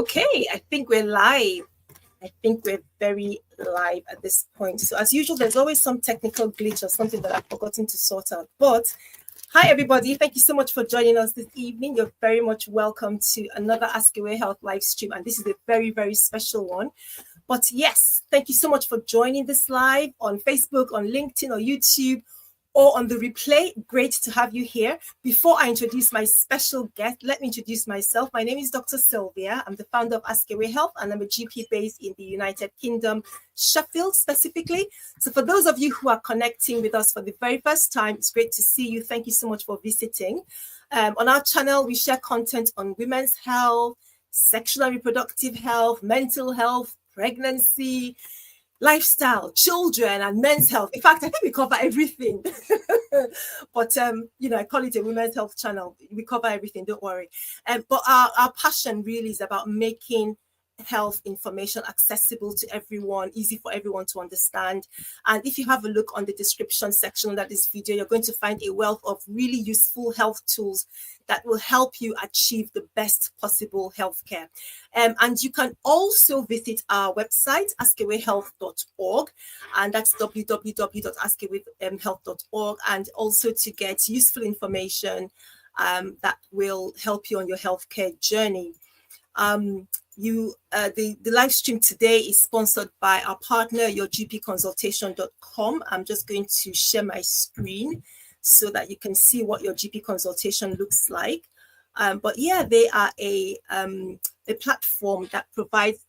Okay, I think we're live. I think we're very live at this point. So as usual, there's always some technical glitch or something that I've forgotten to sort out. But hi, everybody. Thank you so much for joining us this evening. You're very much welcome to another Ask Away Health live stream. And this is a very, very special one. But yes, thank you so much for joining this live on Facebook, on LinkedIn or YouTube, or on the replay. Great to have you here. Before I introduce my special guest, let me introduce myself. My name is Dr. Sylvia. I'm the founder of Ask Away Health, and I'm a GP based in the United Kingdom, Sheffield specifically. So for those of you who are connecting with us for the very first time, it's great to see you. Thank you so much for visiting. On our channel, we share content on women's health, sexual and reproductive health, mental health, pregnancy, lifestyle, children, and men's health. In fact, I think we cover everything. But I call it a women's health channel. We cover everything, don't worry. But our passion really is about making health information accessible to everyone, easy for everyone to understand. And if you have a look on the description section under this video, you're going to find a wealth of really useful health tools that will help you achieve the best possible healthcare. And you can also visit our website, askawayhealth.org, and that's www.askawayhealth.org, and also to get useful information that will help you on your healthcare journey. The live stream today is sponsored by our partner, yourgpconsultation.com. I'm just going to share my screen so that you can see what your GP consultation looks like. But yeah, they are a platform that provides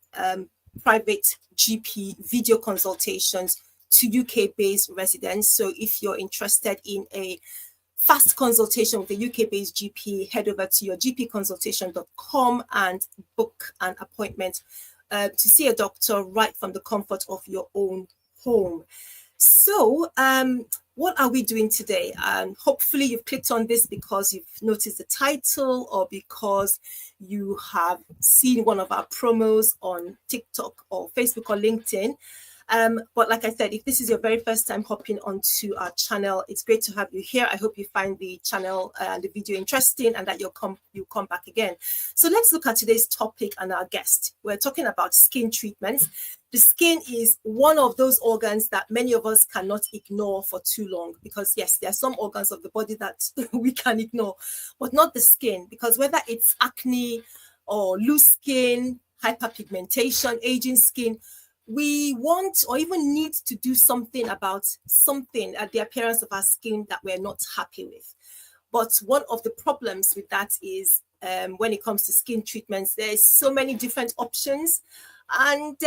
private GP video consultations to UK-based residents. So if you're interested in a fast consultation with a UK-based GP, head over to yourgpconsultation.com and book an appointment to see a doctor right from the comfort of your own home. So what are we doing today? Hopefully you've clicked on this because you've noticed the title or because you have seen one of our promos on TikTok or Facebook or LinkedIn. But like I said, if this is your very first time hopping onto our channel, it's great to have you here. I hope you find the channel and the video interesting and that you'll come back again. So let's look at today's topic and our guest. We're talking about skin treatments. The skin is one of those organs that many of us cannot ignore for too long because, yes, there are some organs of the body that we can ignore, but not the skin, because whether it's acne or loose skin, hyperpigmentation, aging skin, we want or even need to do something about something at the appearance of our skin that we're not happy with. But one of the problems with that is when it comes to skin treatments, there's so many different options and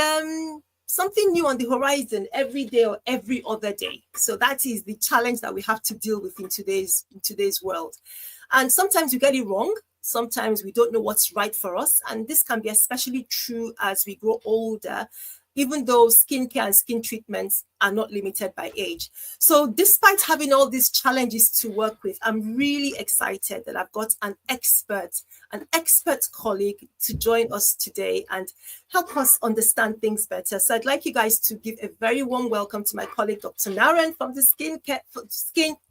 something new on the horizon every day or every other day. So that is the challenge that we have to deal with in today's world. And sometimes we get it wrong. Sometimes we don't know what's right for us. And this can be especially true as we grow older, even though skincare and skin treatments are not limited by age. So despite having all these challenges to work with, I'm really excited that I've got an expert colleague to join us today and help us understand things better. So I'd like you guys to give a very warm welcome to my colleague, Dr. Naren from the Skin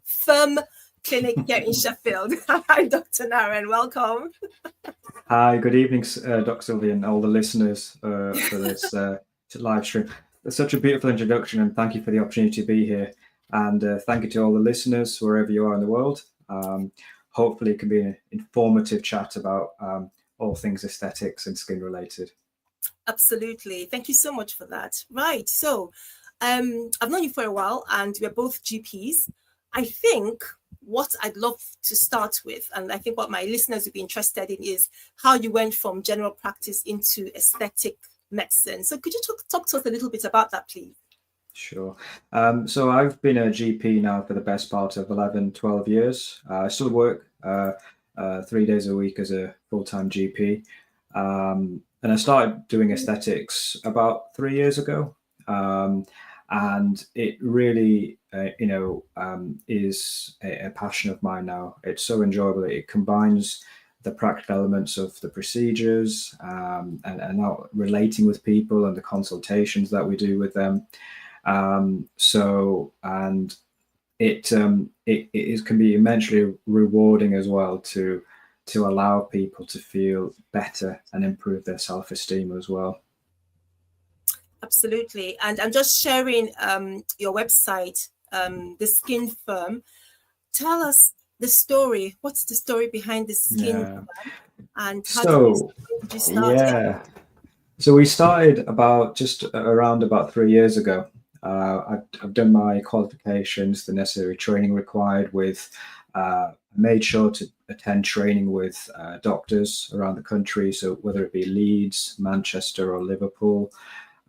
Firm Clinic here in Sheffield. Hi, Dr. Naren, welcome. Hi, good evening, Dr. Sylvia and all the listeners for this live stream. It's such a beautiful introduction, and thank you for the opportunity to be here. And thank you to all the listeners wherever you are in the world. Hopefully it can be an informative chat about all things aesthetics and skin related. Absolutely. Thank you so much for that. Right. So I've known you for a while and we're both GPs. I think what I'd love to start with, and I think what my listeners would be interested in, is how you went from general practice into aesthetic medicine. So could you talk to us a little bit about that, please? Sure. So I've been a GP now for the best part of 11, 12 years. I still work 3 days a week as a full-time GP. And I started doing aesthetics about 3 years ago. And it really, is a passion of mine now. It's so enjoyable. It combines the practical elements of the procedures and now relating with people and the consultations that we do with them. It can be immensely rewarding as well to to allow people to feel better and improve their self-esteem as well. Absolutely. And I'm just sharing your website, the Skin Firm. Tell us the story. What's the story behind the Skin Firm? And how did you start? Yeah. So we started around about 3 years ago. I've done my qualifications, the necessary training required with, made sure to attend training with doctors around the country. So whether it be Leeds, Manchester or Liverpool,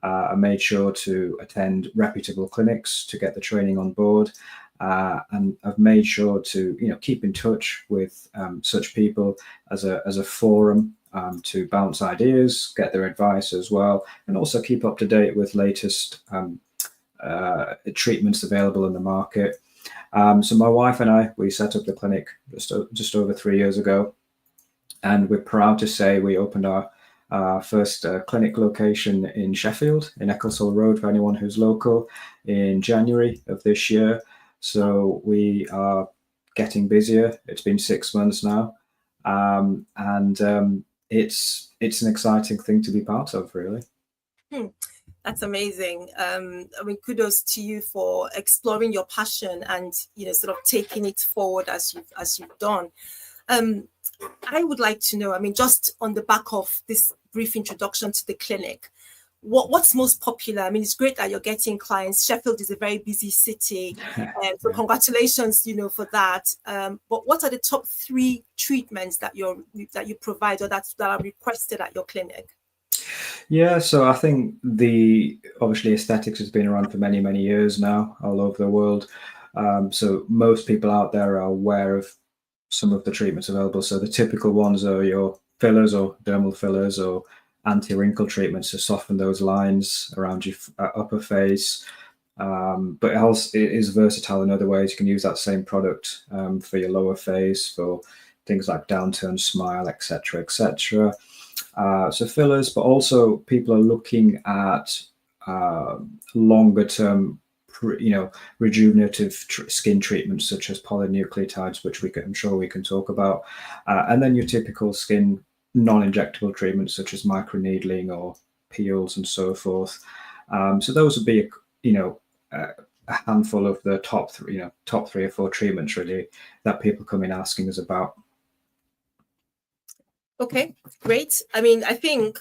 I made sure to attend reputable clinics to get the training on board. And I've made sure to, keep in touch with such people as a forum to bounce ideas, get their advice as well, and also keep up to date with latest treatments available in the market. So my wife and I, we set up the clinic just over 3 years ago, and we're proud to say we opened our first clinic location in Sheffield, in Ecclesall Road, for anyone who's local, in January of this year. So we are getting busier. It's been 6 months now, and it's an exciting thing to be part of, really. That's amazing. Kudos to you for exploring your passion and sort of taking it forward as you've done. I would like to know, just on the back of this brief introduction to the clinic, what's most popular? It's great that you're getting clients. Sheffield is a very busy city, so congratulations, for that. But what are the top 3 treatments that you provide or that are requested at your clinic? Yeah, so I think obviously aesthetics has been around for many, many years now, all over the world. So most people out there are aware of some of the treatments available. So the typical ones are your fillers or dermal fillers or anti-wrinkle treatments to soften those lines around your upper face. But it is versatile in other ways. You can use that same product for your lower face, for things like downturn smile, etc., etc. So fillers, but also people are looking at longer term, rejuvenative skin treatments such as polynucleotides, which I'm sure we can talk about, and then your typical skin non-injectable treatments such as microneedling or peels and so forth. So those would be, a handful of the top 3 or 4 treatments really that people come in asking us about. Okay, great. I think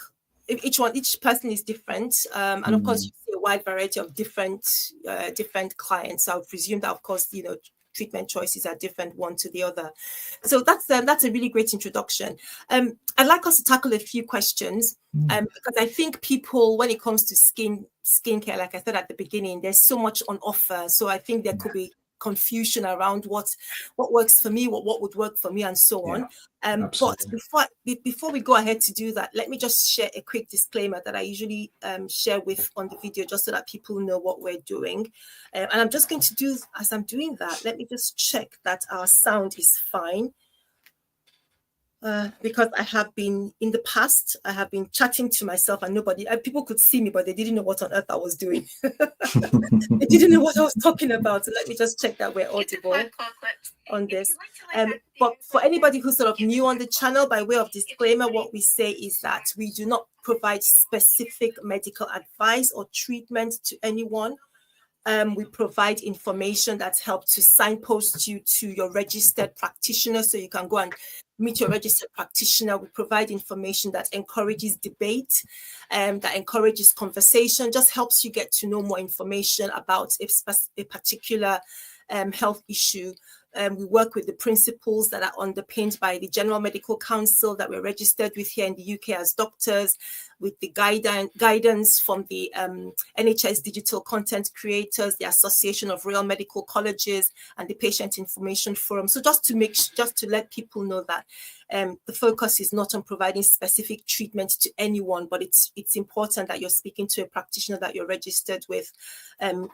each person is different, and of course you see a wide variety of different clients. So I would presume that, of course, treatment choices are different one to the other. So that's a really great introduction. I'd like us to tackle a few questions, because I think people, when it comes to skincare, like I said at the beginning, there's so much on offer. So I think there could be confusion around what works for me, what would work for me, and so on. But before we go ahead to do that, let me just share a quick disclaimer that I usually share on the video, just so that people know what we're doing. And I'm just going to do, as I'm doing that, let me just check that our sound is fine. Because I have been, in the past, I have been chatting to myself and people could see me, but they didn't know what on earth I was doing. They didn't know what I was talking about. So let me just check that we're audible on this. But for anybody who's sort of new on the channel, by way of disclaimer, what we say is that we do not provide specific medical advice or treatment to anyone. We provide information that's helped to signpost you to your registered practitioner, so you can go and meet your registered practitioner. We provide information that encourages debate, that encourages conversation, just helps you get to know more information about a particular health issue. We work with the principles that are underpinned by the General Medical Council that we're registered with here in the UK as doctors, with the guidance from the NHS Digital Content Creators, the Association of Royal Medical Colleges, and the Patient Information Forum. So just to let people know that the focus is not on providing specific treatment to anyone, but it's important that you're speaking to a practitioner that you're registered with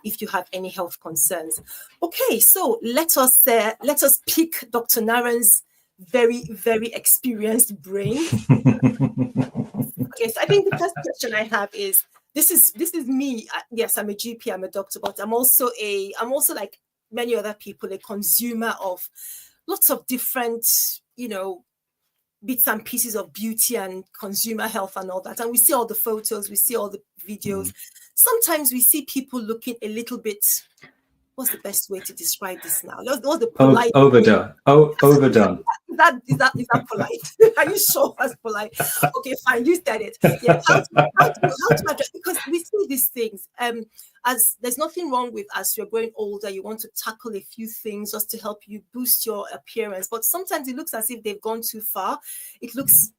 if you have any health concerns. Okay, so let us pick Dr. Naren's very, very experienced brain. Okay, so I think the first question I have is, this is me. Yes, I'm a GP, I'm a doctor, but I'm also like many other people, a consumer of lots of different, bits and pieces of beauty and consumer health and all that. And we see all the photos, we see all the videos. Sometimes we see people looking a little bit, what's the best way to describe this now? What's the polite overdone. Overdone. Is that polite? Are you sure that's polite? Okay, fine. You said it. Yeah. How to address, because we see these things. As there's nothing wrong with, as you're growing older, you want to tackle a few things just to help you boost your appearance. But sometimes it looks as if they've gone too far. It looks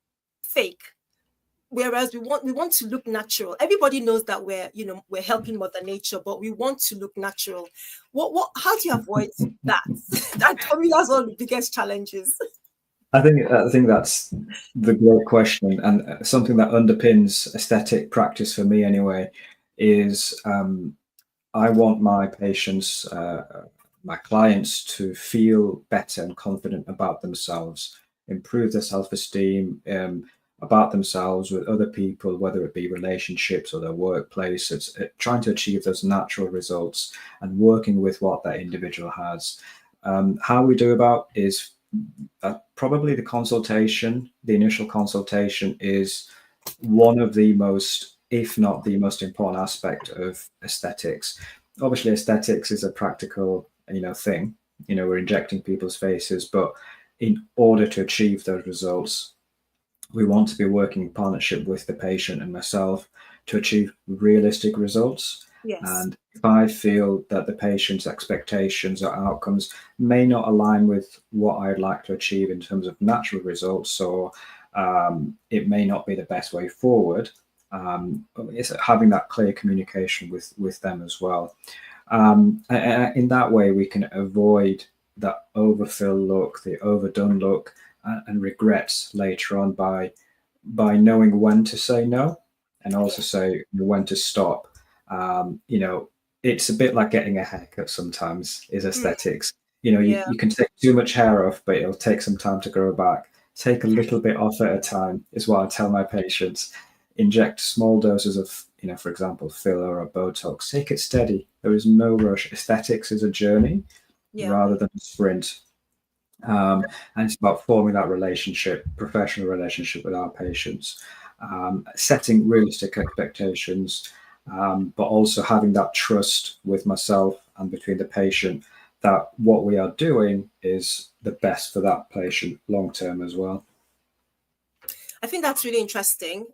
fake. Whereas we want to look natural. Everybody knows that we're helping Mother Nature, but we want to look natural. How do you avoid that? That, for me, that's one of the biggest challenges. I think that's the great question, and something that underpins aesthetic practice for me anyway is I want my patients, my clients, to feel better and confident about themselves, improve their self-esteem, about themselves with other people, whether it be relationships or their workplace. It's trying to achieve those natural results and working with what that individual has. How we do about is probably the initial consultation is one of the most, if not the most important aspect of aesthetics. Obviously, aesthetics is a practical, thing. We're injecting people's faces, but in order to achieve those results, we want to be working in partnership with the patient and myself to achieve realistic results. Yes. And if I feel that the patient's expectations or outcomes may not align with what I'd like to achieve in terms of natural results, or it may not be the best way forward, it's having that clear communication with them as well. In that way, we can avoid that overfill look, the overdone look, and regrets later on by knowing when to say no and also say when to stop. It's a bit like getting a haircut sometimes, is aesthetics. You can take too much hair off, but it'll take some time to grow back. Take a little bit off at a time is what I tell my patients. Inject small doses of, for example, filler or Botox. Take it steady. There is no rush. Aesthetics is a journey rather than a sprint. And it's about forming that professional relationship with our patients, setting realistic expectations, but also having that trust with myself and between the patient that what we are doing is the best for that patient long term as well. I think that's really interesting,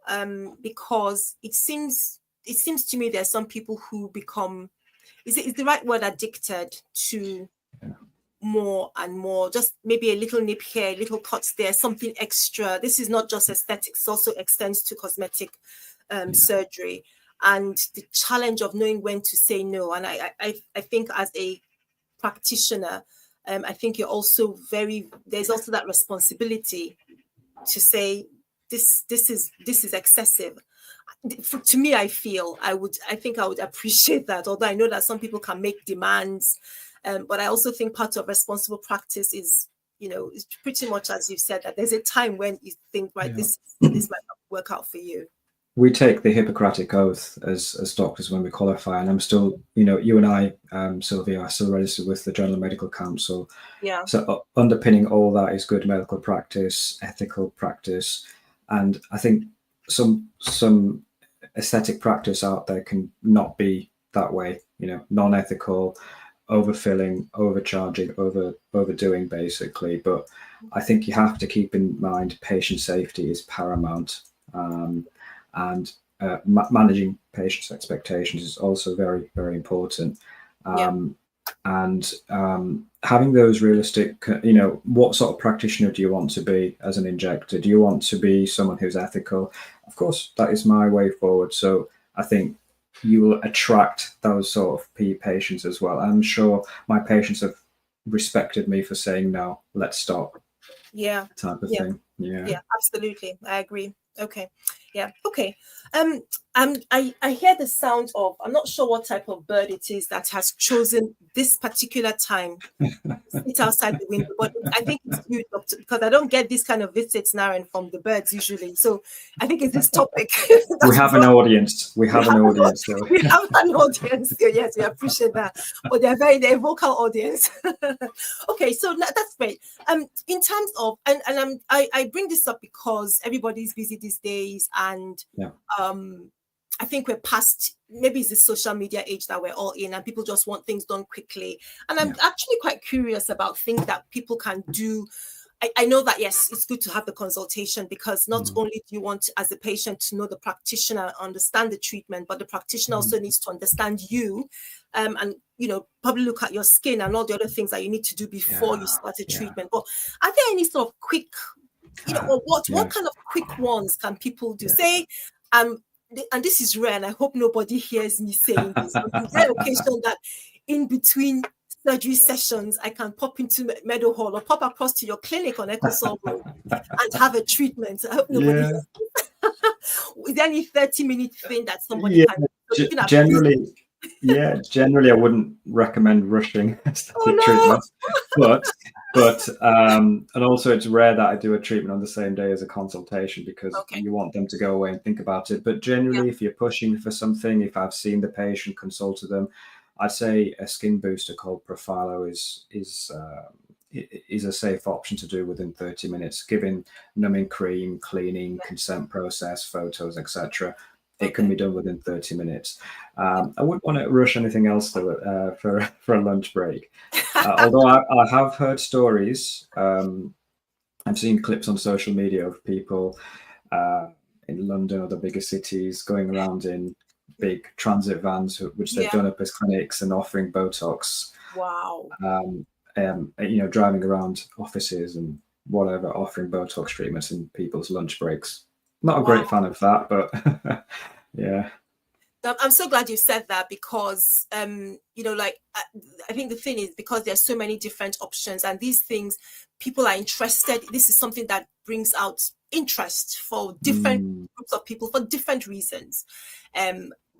because it seems to me there's some people who become, is the right word, addicted to more and more, just maybe a little nip here, a little cuts there, something extra. This is not just aesthetics, also extends to cosmetic surgery, and the challenge of knowing when to say no. And I think as a practitioner, I think you're also there's also that responsibility to say this is excessive. To me, I think I would appreciate that, although I know that some people can make demands. But I also think part of responsible practice is, it's pretty much as you've said, that there's a time when you think, right, this might not work out for you. We take the Hippocratic Oath as doctors when we qualify, and I'm still, you and I, Sylvia, are still registered with the General Medical Council. Yeah. So underpinning all that is good medical practice, ethical practice, and I think some aesthetic practice out there can not be that way, non-ethical, overfilling, overcharging, overdoing basically. But I think you have to keep in mind patient safety is paramount, and managing patients' expectations is also very, very important. And having those realistic, what sort of practitioner do you want to be as an injector? Do you want to be someone who's ethical? Of course, that is my way forward. So I think you will attract those sort of patients as well. I'm sure my patients have respected me for saying no, let's stop. Yeah. Type of thing. Yeah, absolutely. I agree. Okay. Yeah. Okay. I hear the sound of, I'm not sure what type of bird it is that has chosen this particular time to sit outside the window, but I think it's you, Doctor, because I don't get this kind of visits, Naren, from the birds usually. So I think it's this topic. We have an audience. We have an audience. We have an audience. Yes, we appreciate that. But they're a vocal audience. Okay, so that's great. In terms of, and I bring this up because everybody's busy these days, and I think we're past, maybe it's the social media age that we're all in, and people just want things done quickly. And I'm actually quite curious about things that people can do. I know that, yes, it's good to have the consultation, because not only do you want, as a patient, to know the practitioner, understand the treatment, but the practitioner also needs to understand you, and, you know, probably look at your skin and all the other things that you need to do before you start a treatment. But are there any sort of quick, you know, or what kind of quick ones can people do? Say, and this is rare, and I hope nobody hears me saying this, on the rare occasion that in between surgery sessions, I can pop into Meadow Hall or pop across to your clinic on Ecosol Road and have a treatment. I hope nobody is there any 30-minute thing that somebody can do? Generally I wouldn't recommend rushing aesthetic treatments, but and also it's rare that I do a treatment on the same day as a consultation, because you want them to go away and think about it. But generally, if you're pushing for something, if I've seen the patient, consulted them, I'd say a skin booster called Profhilo is a safe option to do within 30 minutes, giving numbing cream, cleaning, consent process, photos, etc. It can be done within 30 minutes. I wouldn't want to rush anything else though, for a lunch break. Although I have heard stories, I've seen clips on social media of people in London or the bigger cities going around in big transit vans, which they've done up as clinics, and offering Botox. Wow. You know, driving around offices and whatever, offering Botox treatments in people's lunch breaks. Not a great fan of that, but yeah. I'm so glad you said that, because you know, like I think the thing is, because there's so many different options, and these things, people are interested. This is something that brings out interest for different groups of people for different reasons.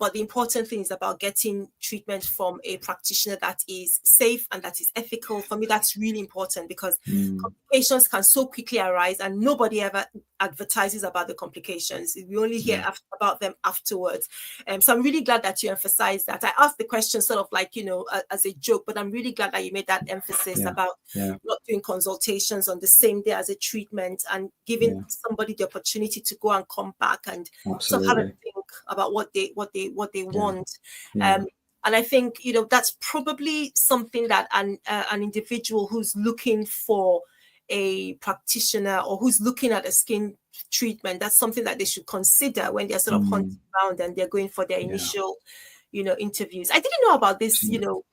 But the important thing is about getting treatment from a practitioner that is safe and that is ethical. For me, that's really important, because complications can so quickly arise, and nobody ever advertises about the complications. We only hear about them afterwards. So I'm really glad that you emphasized that. I asked the question sort of like, you know, as a joke, but I'm really glad that you made that emphasis about not doing consultations on the same day as a treatment, and giving somebody the opportunity to go and come back and sort of have a think about what they want. And I think, you know, that's probably something that an individual who's looking for a practitioner, or who's looking at a skin treatment, that's something that they should consider when they're sort of hunting around and they're going for their initial, you know, interviews. I didn't know about this, you know,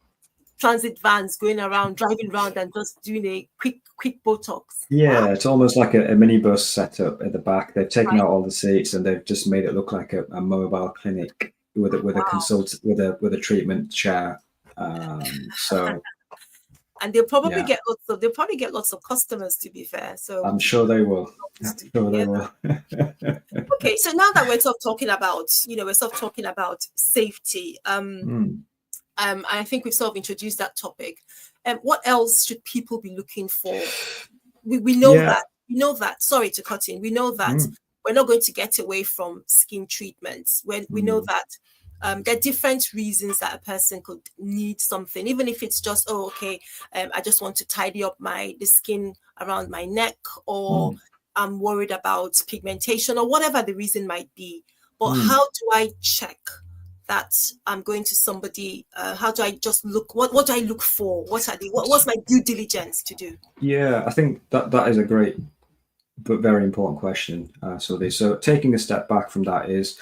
transit vans going around, driving around and just doing a quick Botox. Yeah, it's almost like a minibus setup at the back. They've taken out all the seats and they've just made it look like a mobile clinic with a treatment chair. So and they'll probably get lots of customers, to be fair. So I'm sure they will. Okay, so now that we're sort of talking about, you know, safety. I think we've sort of introduced that topic. What else should people be looking for? We know that. Sorry to cut in. We know that we're not going to get away from skin treatments. We know that there are different reasons that a person could need something, even if it's just, I just want to tidy up the skin around my neck, or I'm worried about pigmentation, or whatever the reason might be. But how do I check that I'm going to somebody? How do I just look? What do I look for? What's my due diligence to do? Yeah, I think that is a great but very important question, Sylvia. So taking a step back from that is,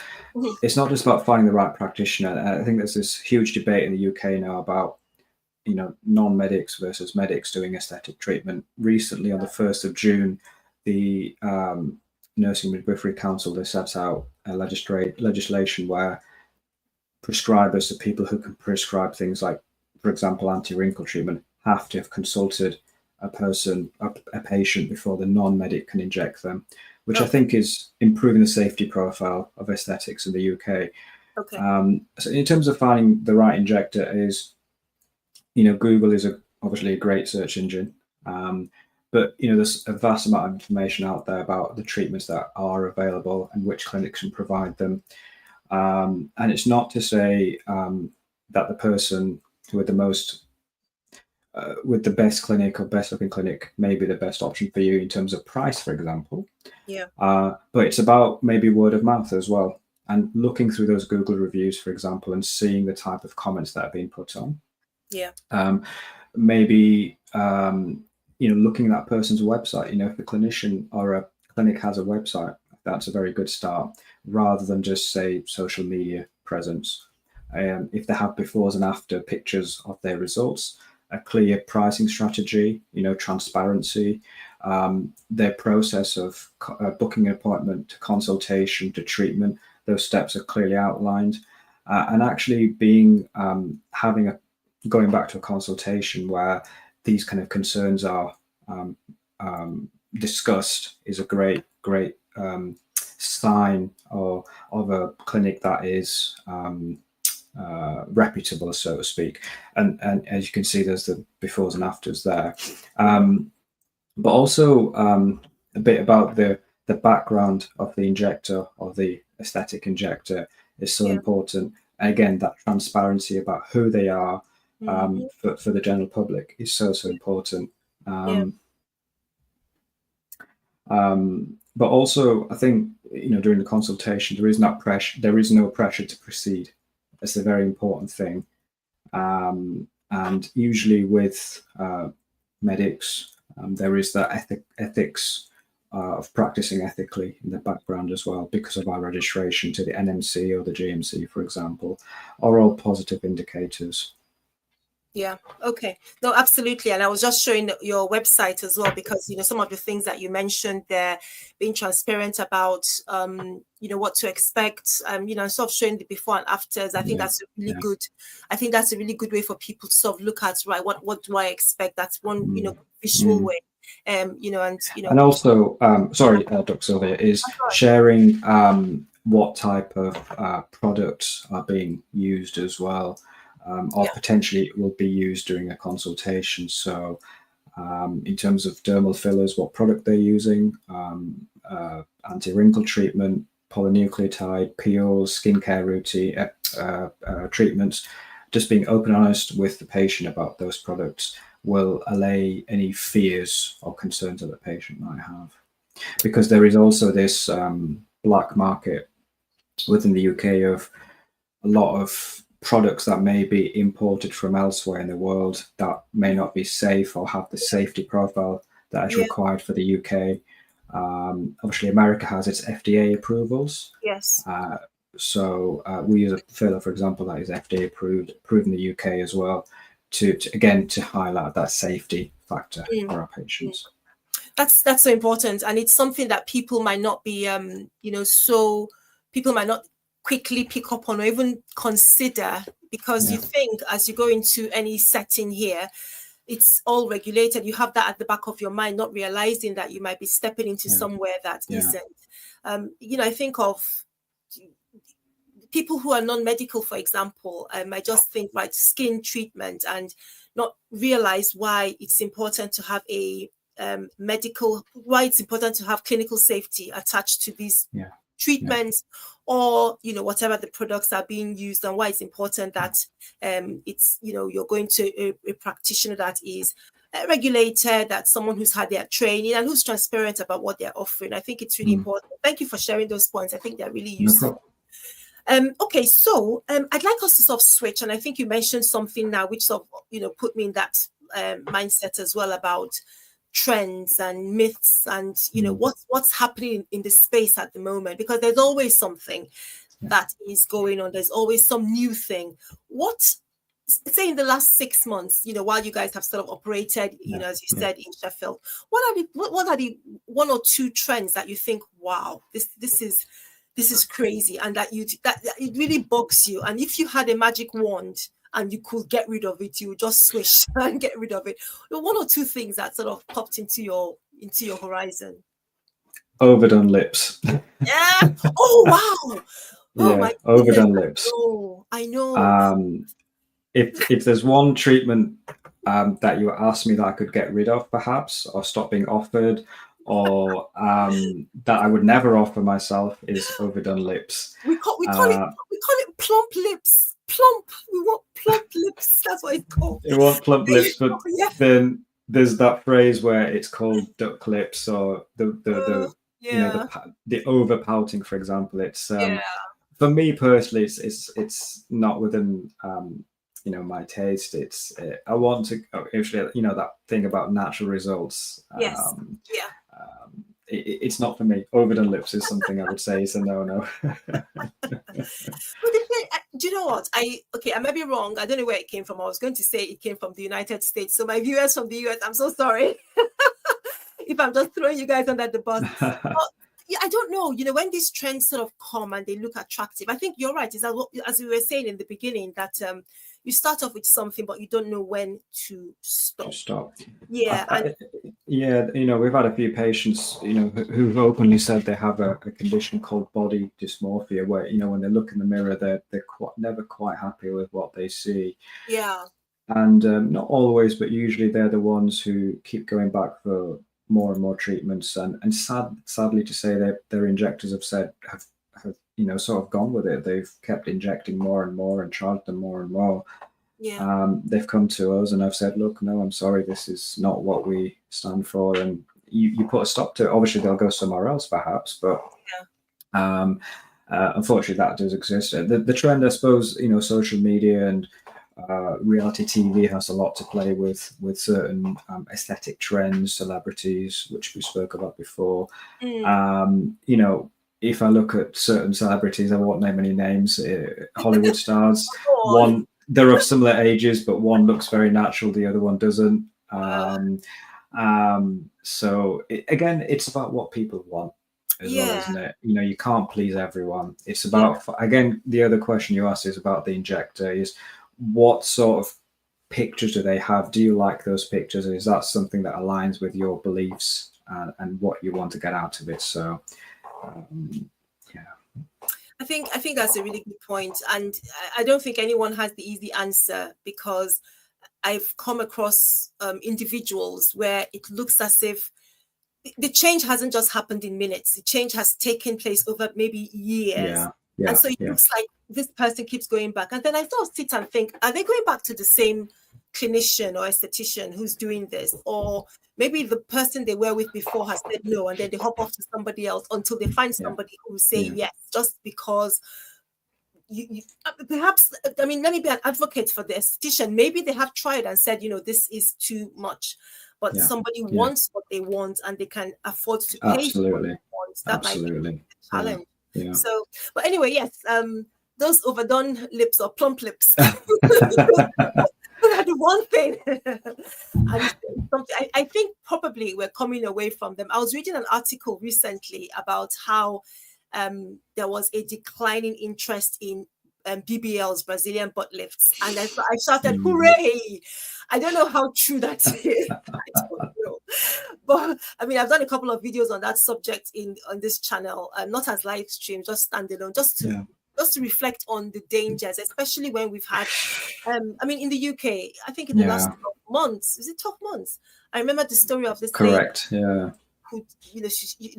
it's not just about finding the right practitioner. I think there's this huge debate in the UK now about, you know, non-medics versus medics doing aesthetic treatment. Recently, on the 1st of June, the Nursing Midwifery Council, they set out a legislation where prescribers, the people who can prescribe things like, for example, anti-wrinkle treatment, have to have consulted a patient before the non-medic can inject them. which I think is improving the safety profile of aesthetics in the UK. Okay. So in terms of finding the right injector is, Google is obviously a great search engine. But there's a vast amount of information out there about the treatments that are available and which clinics can provide them. And it's not to say that the person with the most, with the best clinic or best looking clinic may be the best option for you in terms of price, for example. Yeah. But it's about maybe word of mouth as well, and looking through those Google reviews, for example, and seeing the type of comments that are being put on. Yeah. Maybe looking at that person's website. If a clinician or a clinic has a website, that's a very good start, rather than just say social media presence. If they have befores and after pictures of their results, a clear pricing strategy, transparency, their process of booking an appointment to consultation to treatment, those steps are clearly outlined, and actually going back to a consultation where these kind of concerns are discussed is a great sign of a clinic that is reputable, so to speak. And as you can see, there's the befores and afters there. But also a bit about the background of the injector or the aesthetic injector is so important. And again, that transparency about who they are for the general public is so important. But also, I think during the consultation, there is no pressure to proceed. That's a very important thing. And usually with medics, there is that ethics of practicing ethically in the background as well, because of our registration to the NMC or the GMC, for example, are all positive indicators. Yeah. Okay. No, absolutely. And I was just showing your website as well, because, some of the things that you mentioned there, being transparent about, what to expect, sort of showing the before and afters. I think that's really good. I think that's a really good way for people to sort of look at, right, what do I expect? That's one, visual way. And also, sorry, Dr. Sylvia, is sharing what type of products are being used as well. Or potentially it will be used during a consultation. So in terms of dermal fillers, what product they're using, anti-wrinkle treatment, polynucleotide, peels, skincare routine, treatments, just being open and honest with the patient about those products will allay any fears or concerns that the patient might have. Because there is also this black market within the UK of a lot of products that may be imported from elsewhere in the world that may not be safe or have the safety profile that is required for the UK. Obviously, America has its FDA approvals. Yes. So we use a filler, for example, that is FDA approved in the UK as well, to highlight that safety factor for our patients. That's so important, and it's something that people might not be, people might not quickly pick up on or even consider, because you think as you go into any setting here, it's all regulated. You have that at the back of your mind, not realizing that you might be stepping into somewhere that isn't. I think of people who are non-medical, for example, I just think, right, skin treatment, and not realize why it's important to have a why it's important to have clinical safety attached to these treatments, or whatever the products are being used, and why it's important that it's you're going to a practitioner that is regulated, that someone who's had their training and who's transparent about what they're offering. I think it's really important. Thank you for sharing those points. I think they're really useful. Okay, so I'd like us to sort of switch, and I think you mentioned something now which sort of put me in that mindset as well, about trends and myths and what's happening in the space at the moment, because there's always something that is going on. There's always some new thing. What, say, in the last 6 months, while you guys have sort of operated, as you said, in Sheffield, what are the one or two trends that you think, wow, this is crazy, and that it really bugs you, and if you had a magic wand and you could get rid of it, you would just swish and get rid of it? One or two things that sort of popped into your horizon. overdone lips. Yeah. Oh wow. Oh Yeah, my goodness. overdone lips. I know. If there's one treatment that you asked me that I could get rid of, perhaps, or stop being offered, or that I would never offer myself, is overdone lips. We call it plump lips. Plump. We want plump lips. That's what it's called. You want plump lips, but Yeah. then there's that phrase where it's called duck lips, or the you know, the over pouting, for example. It's for me personally, it's not within you know, my taste. It's I want to actually, you know, that thing about natural results. Yes. It's not for me. Overdone lips is something I would say is a no. But do you know what? I may be wrong. I don't know where it came from. I was going to say it came from the United States. So my viewers from the US, I'm so sorry if I'm just throwing you guys under the bus. But, yeah, I don't know. You know, when these trends sort of come and they look attractive, I think you're right. Is that what, as we were saying in the beginning, that you start off with something, but you don't know when to stop. Yeah. Yeah, you know, we've had a few patients, you know, who've openly said they have a condition called body dysmorphia, where, you know, when they look in the mirror, they're never quite happy with what they see. Yeah. And not always, but usually they're the ones who keep going back for more and more treatments. And sadly to say, their injectors have you know, sort of gone with it. They've kept injecting more and more and charged them more and more. Yeah. They've come to us and I've said, look, no, I'm sorry, this is not what we stand for. And you put a stop to it. Obviously, they'll go somewhere else, perhaps, but unfortunately, that does exist. The trend, I suppose, you know, social media and reality TV has a lot to play with certain aesthetic trends, celebrities, which we spoke about before. You know, if I look at certain celebrities, I won't name any names, Hollywood stars, they're of similar ages, but one looks very natural, the other one doesn't. So again, it's about what people want as well, isn't it? You know, you can't please everyone. It's about, again, the other question you asked is about the injector, is what sort of pictures do they have? Do you like those pictures? Is that something that aligns with your beliefs and what you want to get out of it? So I think that's a really good point, and I don't think anyone has the easy answer, because I've come across individuals where it looks as if the change hasn't just happened in minutes. The change has taken place over maybe years. And so it looks like this person keeps going back. And then I sort of sit and think, are they going back to the same clinician or esthetician who's doing this? Or maybe the person they were with before has said no, and then they hop off to somebody else until they find somebody who will say yes, just because perhaps, I mean, let me be an advocate for the esthetician. Maybe they have tried and said, you know, this is too much, but somebody wants what they want and they can afford to pay for what they want. That might be a challenge. So, but anyway, yes, those overdone lips or plump lips. The one thing. I think probably we're coming away from them. I was reading an article recently about how there was a declining interest in BBLs, Brazilian butt lifts, and I shouted, "Hooray!" I don't know how true that is. I don't know, but I mean, I've done a couple of videos on that subject on this channel, not as live stream, just standalone, just to reflect on the dangers, especially when we've had, I mean, in the UK, I think in the last 12 months, is it 12 months? I remember the story of this lady who,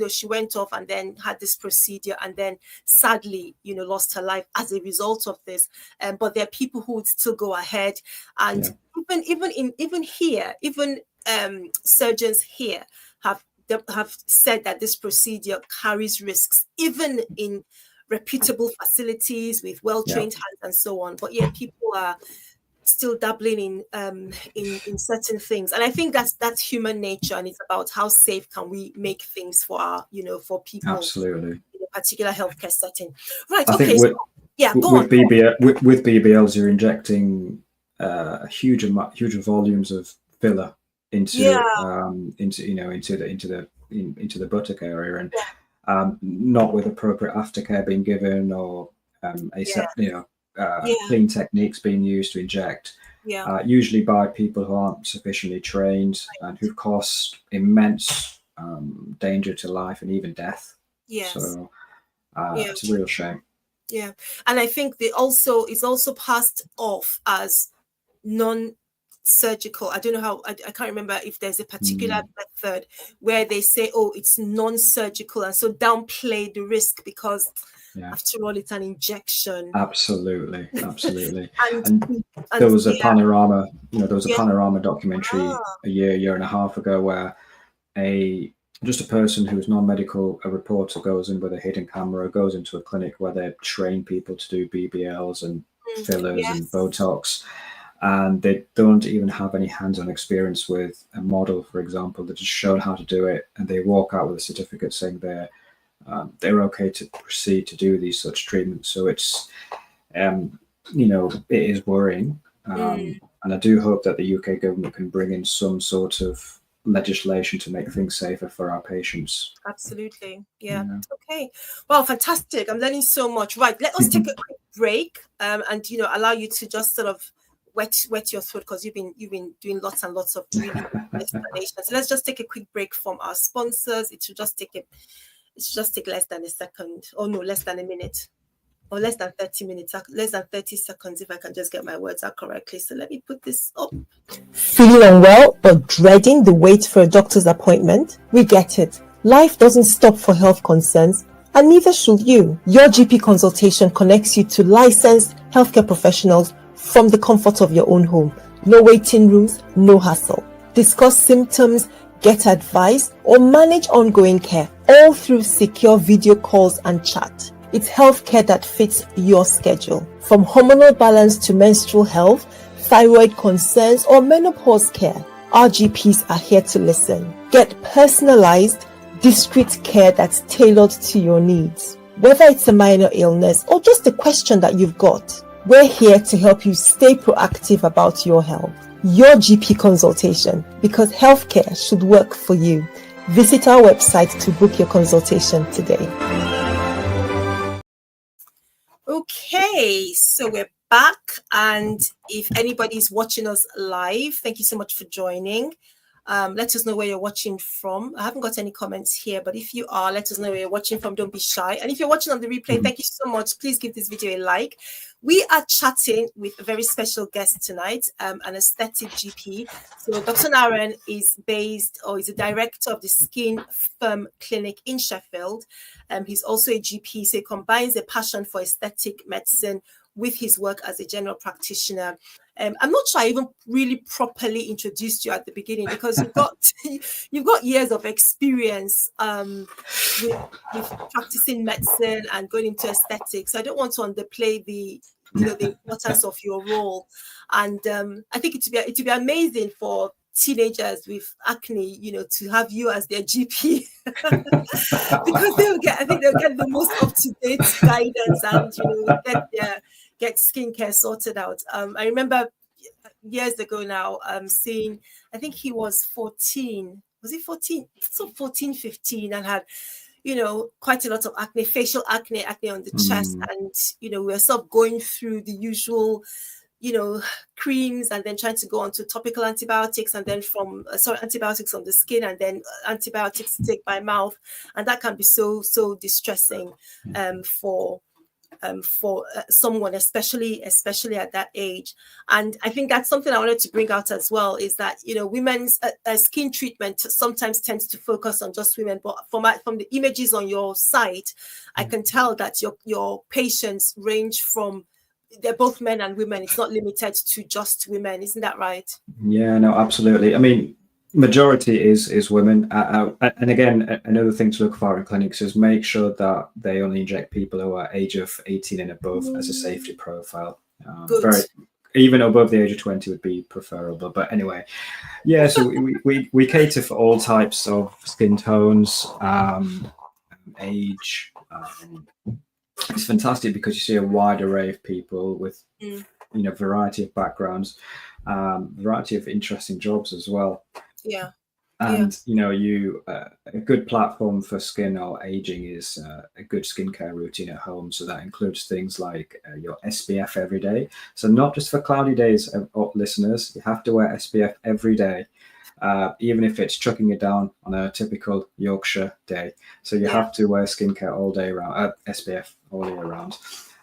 she went off and then had this procedure and then sadly, lost her life as a result of this. But there are people who would still go ahead, and even here, surgeons here have said that this procedure carries risks, even in reputable facilities with well-trained hands and so on. But people are still dabbling in certain things, and I think that's human nature, and it's about how safe can we make things for our for people absolutely in a particular healthcare setting. Right. I think with BBLs you're injecting huge volumes of filler into the buttock area, and not with appropriate aftercare being given, or clean techniques being used to inject, usually by people who aren't sufficiently trained and who cost immense danger to life and even death. Yes. So Yeah. it's a real shame. Yeah. And I think it's also passed off as non-surgical. I don't know how, I can't remember if there's a particular method where they say, oh, it's non-surgical, and so downplay the risk because after all, it's an injection. Absolutely. and there was a panorama, panorama documentary a year and a half ago where just a person who's non-medical, a reporter, goes in with a hidden camera, goes into a clinic where they train people to do BBLs and fillers and Botox, and they don't even have any hands-on experience with a model, for example, that just shown how to do it, and they walk out with a certificate saying they're okay to proceed to do these such treatments. So it's it is worrying, and I do hope that the UK government can bring in some sort of legislation to make things safer for our patients. Absolutely. Yeah. Okay. Well, fantastic. I'm learning so much. Right. Let us take a quick break and allow you to just sort of wet your throat, because you've been doing lots and lots of really explanations. So let's just take a quick break from our sponsors. It should just take less than a second. Oh no, less than a minute. Or less than 30 minutes, less than 30 seconds, if I can just get my words out correctly. So let me put this up. Feeling unwell but dreading the wait for a doctor's appointment? We get it. Life doesn't stop for health concerns, and neither should you. Your GP consultation connects you to licensed healthcare professionals from the comfort of your own home. No waiting rooms, no hassle. Discuss symptoms, get advice, or manage ongoing care, all through secure video calls and chat. It's healthcare that fits your schedule. From hormonal balance to menstrual health, thyroid concerns, or menopause care, our GPs are here to listen. Get personalized, discreet care that's tailored to your needs. Whether it's a minor illness or just a question that you've got, we're here to help you stay proactive about your health. Your GP consultation, because healthcare should work for you. Visit our website to book your consultation today. Okay, so we're back, and if anybody's watching us live, thank you so much for joining. Let us know where you're watching from. I haven't got any comments here, but if you are, let us know where you're watching from. Don't be shy. And if you're watching on the replay, thank you so much. Please give this video a like. We are chatting with a very special guest tonight, an aesthetic GP. So Dr. Naren is a director of the Skin Firm Clinic in Sheffield. He's also a GP, so he combines a passion for aesthetic medicine with his work as a general practitioner. I'm not sure I even really properly introduced you at the beginning, because you've got years of experience with practicing medicine and going into aesthetics. So I don't want to underplay the importance of your role. And I think it would be amazing for teenagers with acne, to have you as their GP, because they'll get the most up-to-date guidance and get skincare sorted out. I remember years ago now seeing, I think he was 14. Was he 14? So 14, 15, and had quite a lot of acne, facial acne on the chest, and we were sort of going through the usual creams, and then trying to go on to topical antibiotics, and then antibiotics on the skin, and then antibiotics to take by mouth, and that can be so distressing for someone, especially at that age. And I think that's something I wanted to bring out as well, is that women's skin treatment sometimes tends to focus on just women, but from the images on your site, I can tell that your patients range from, they're both men and women. It's not limited to just women. Isn't that right? Yeah, no, absolutely. I mean, majority is women. And again, another thing to look for in clinics is make sure that they only inject people who are age of 18 and above as a safety profile. Even above the age of 20 would be preferable. But anyway, yeah, so we cater for all types of skin tones, age. It's fantastic because you see a wide array of people with variety of backgrounds, variety of interesting jobs as well. Yeah. And a good platform for skin or aging is a good skincare routine at home. So that includes things like your SPF every day. So not just for cloudy days, listeners, you have to wear SPF every day. even if it's chucking it down on a typical Yorkshire day. So you have to wear skincare all day round, SPF all year round.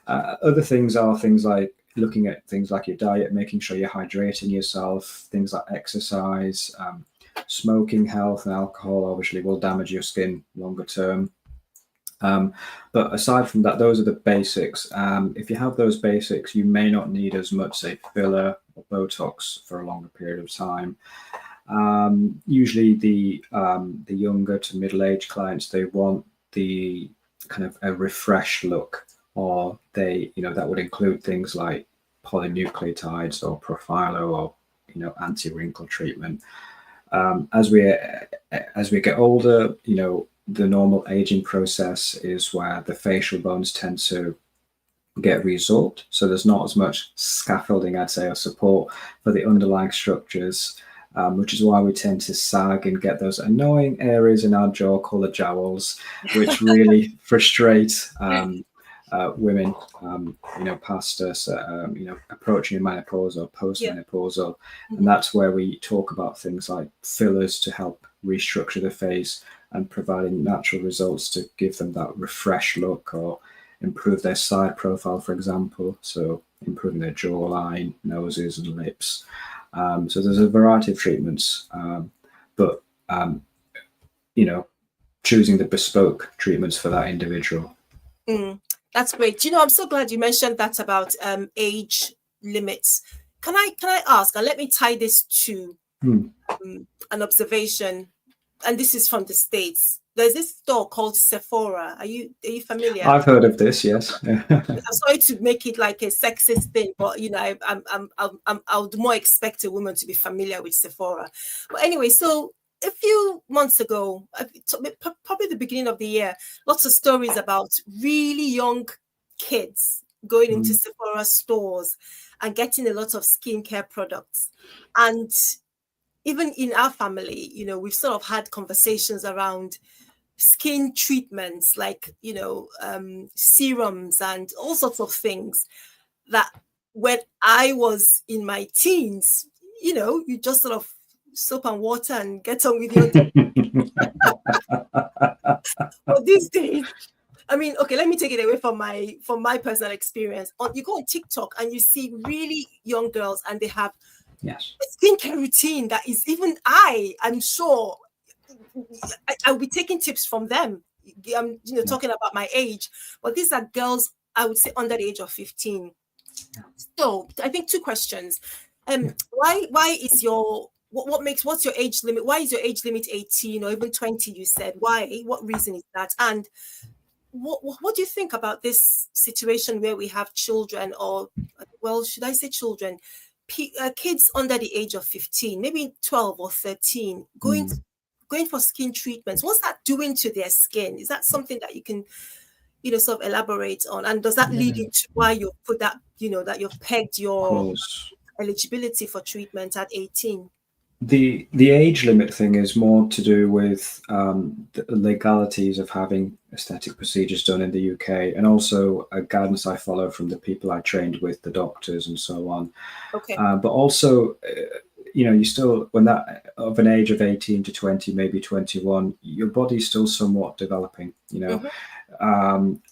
Other things are things like looking at things like your diet, making sure you're hydrating yourself, things like exercise, smoking, health, and alcohol obviously will damage your skin longer term. But aside from that, those are the basics. If you have those basics, you may not need as much, say, filler or Botox for a longer period of time. Usually the younger to middle-aged clients, they want the kind of a refreshed look, or they, that would include things like polynucleotides or Profhilo or, anti-wrinkle treatment. As we get older, the normal aging process is where the facial bones tend to get resorbed. So there's not as much scaffolding, I'd say, or support for the underlying structures, which is why we tend to sag and get those annoying areas in our jaw called the jowls, which really frustrate women, past us, approaching menopause or post-menopausal. And that's where we talk about things like fillers to help restructure the face and providing natural results to give them that refreshed look or improve their side profile, for example. So improving their jawline, noses, and lips. So there's a variety of treatments, but choosing the bespoke treatments for that individual. That's great. I'm so glad you mentioned that about age limits. Can I ask, and let me tie this to an observation, and this is from the States. There's this store called Sephora. Are you familiar? I've heard of this, yes. I'm sorry to make it like a sexist thing, but I would more expect a woman to be familiar with Sephora. But anyway, so a few months ago, probably the beginning of the year, lots of stories about really young kids going into Sephora stores and getting a lot of skincare products. And even in our family, we've sort of had conversations around skin treatments like, serums and all sorts of things that when I was in my teens, you just sort of soap and water and get on with your day. But these days, I mean, okay, let me take it away from my personal experience. You go on TikTok and you see really young girls and they have a skincare routine that is, even I'm sure I'll be taking tips from them. I'm talking about my age, but these are girls, I would say, under the age of 15. So I think two questions. Why is what's your age limit? Why is your age limit 18 or even 20? You said why? What reason is that? And what do you think about this situation where we have children, or should I say children, kids under the age of 15, maybe 12 or 13, going for skin treatments? What's that doing to their skin? Is that something that you can sort of elaborate on? And does that lead into why you put that, that you've pegged your eligibility for treatment at 18? The age limit thing is more to do with the legalities of having aesthetic procedures done in the UK, and also a guidance I follow from the people I trained with, the doctors and so on. Okay. But also, you still, when that of an age of 18 to 20, maybe 21, your body's still somewhat developing,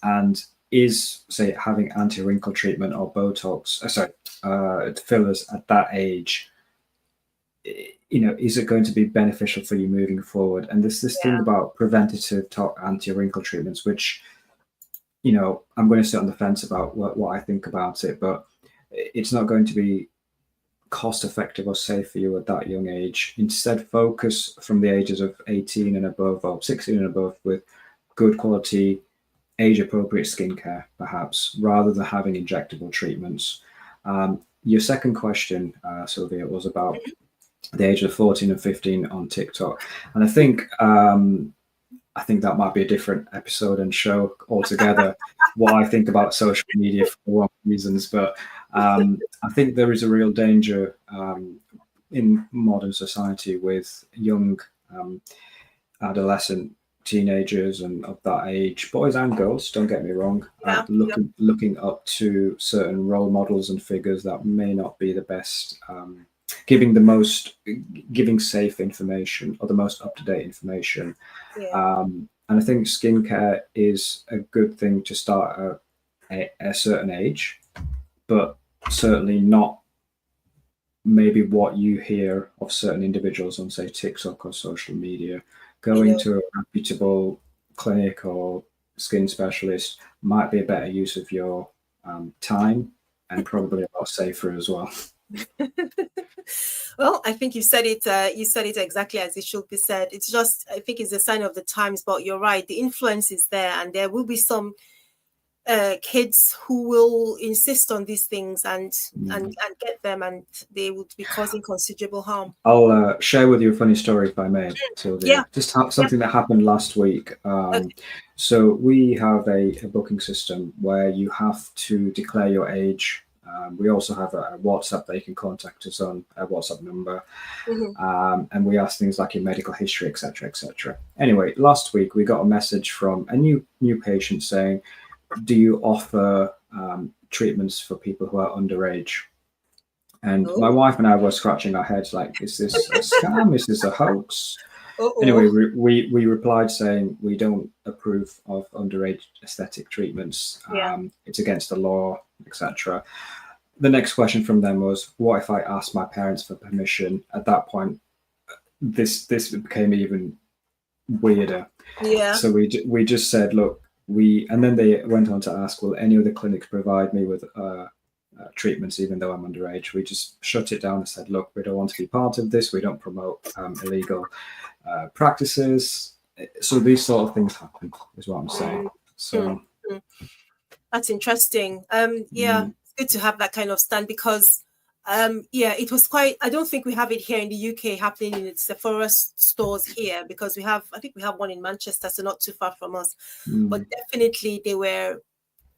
and is, say, having anti-wrinkle treatment or Botox, fillers at that age, is it going to be beneficial for you moving forward? And this thing about preventative anti-wrinkle treatments, which, I'm going to sit on the fence about what I think about it, but it's not going to be cost effective or safe for you at that young age. Instead, focus from the ages of 18 and above, or 16 and above, with good quality, age appropriate skincare, perhaps, rather than having injectable treatments. Your second question, Sylvia, was about the age of 14 and 15 on TikTok. And I think that might be a different episode and show altogether what I think about social media for the wrong reasons. But I think there is a real danger in modern society with young adolescent teenagers and of that age, boys and girls, don't get me wrong, looking up to certain role models and figures that may not be the best giving safe information or the most up-to-date information. Yeah. And I think skincare is a good thing to start at a certain age, but certainly not maybe what you hear of certain individuals on, say, TikTok or social media. Going to a reputable clinic or skin specialist might be a better use of your time, and probably a lot safer as well. Well, I think you said it. You said it exactly as it should be said. It's just, I think, it's a sign of the times. But you're right. The influence is there, and there will be some kids who will insist on these things and get them, and they would be causing considerable harm. I'll share with you a funny story, if I may, Sylvia. Yeah. Just something that happened last week. So we have a booking system where you have to declare your age. We also have a WhatsApp that you can contact us on, a WhatsApp number. And we ask things like your medical history, etc., etc. Anyway, last week we got a message from a new patient saying, do you offer treatments for people who are underage? And my wife and I were scratching our heads like, is this a scam? Is this a hoax? Anyway, we replied saying we don't approve of underage aesthetic treatments. It's against the law, etc. The next question from them was, what if I asked my parents for permission? At that point, this became even weirder. Yeah. So we just said, look, and then they went on to ask, will any other clinics provide me with treatments even though I'm underage? We just shut it down and said, look, we don't want to be part of this. We don't promote illegal practices. So these sort of things happen, is what I'm saying. So that's interesting. Yeah, it's good to have that kind of stand, because it was quite, I don't think we have it here in the UK happening in Sephora stores here, because I think we have one in Manchester, so not too far from us. But definitely there were